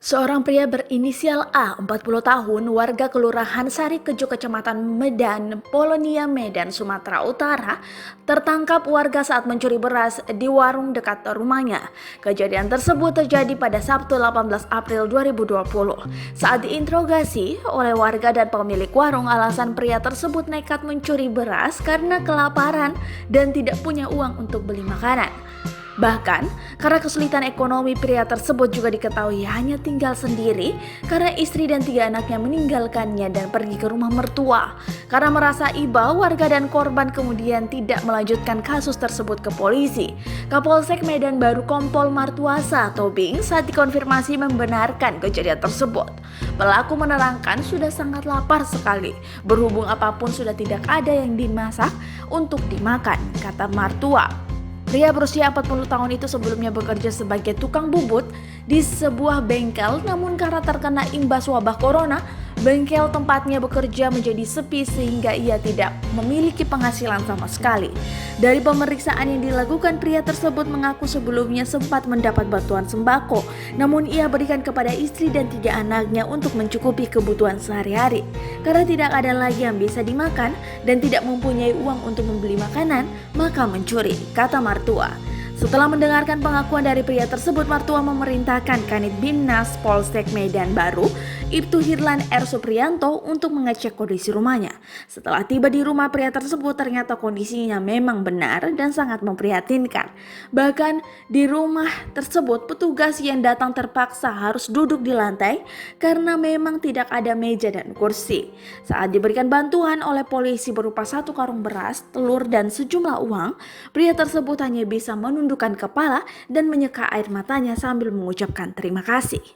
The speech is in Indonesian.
Seorang pria berinisial A, 40 tahun, warga Kelurahan Sarikejo, Kecamatan Medan, Polonia, Medan, Sumatera Utara, tertangkap warga saat mencuri beras di warung dekat rumahnya. Kejadian tersebut terjadi pada Sabtu 18 April 2020. Saat diinterogasi oleh warga dan pemilik warung, alasan pria tersebut nekat mencuri beras karena kelaparan dan tidak punya uang untuk beli makanan. Bahkan, karena kesulitan ekonomi, pria tersebut juga diketahui hanya tinggal sendiri karena istri dan 3 anaknya meninggalkannya dan pergi ke rumah mertua. Karena merasa iba, warga dan korban kemudian tidak melanjutkan kasus tersebut ke polisi. Kapolsek Medan Baru Kompol Martuasa Tobing saat dikonfirmasi membenarkan kejadian tersebut. Pelaku menerangkan sudah sangat lapar sekali, berhubung apapun sudah tidak ada yang dimasak untuk dimakan, kata mertua. Pria berusia 40 tahun itu sebelumnya bekerja sebagai tukang bubut di sebuah bengkel, namun karena terkena imbas wabah corona, bengkel tempatnya bekerja menjadi sepi sehingga ia tidak memiliki penghasilan sama sekali. Dari pemeriksaan yang dilakukan, pria tersebut mengaku sebelumnya sempat mendapat bantuan sembako, namun ia berikan kepada istri dan 3 anaknya untuk mencukupi kebutuhan sehari-hari. Karena tidak ada lagi yang bisa dimakan dan tidak mempunyai uang untuk membeli makanan, maka mencuri, kata mertua. Setelah mendengarkan pengakuan dari pria tersebut, mertua memerintahkan Kanit Binmas Polsek Medan Baru, Ibtu Hirlan R. Supriyanto untuk mengecek kondisi rumahnya. Setelah tiba di rumah pria tersebut, ternyata kondisinya memang benar dan sangat memprihatinkan. Bahkan di rumah tersebut, petugas yang datang terpaksa harus duduk di lantai karena memang tidak ada meja dan kursi. Saat diberikan bantuan oleh polisi berupa 1 karung beras, telur, dan sejumlah uang, pria tersebut hanya bisa menundukkan kepala dan menyeka air matanya sambil mengucapkan terima kasih.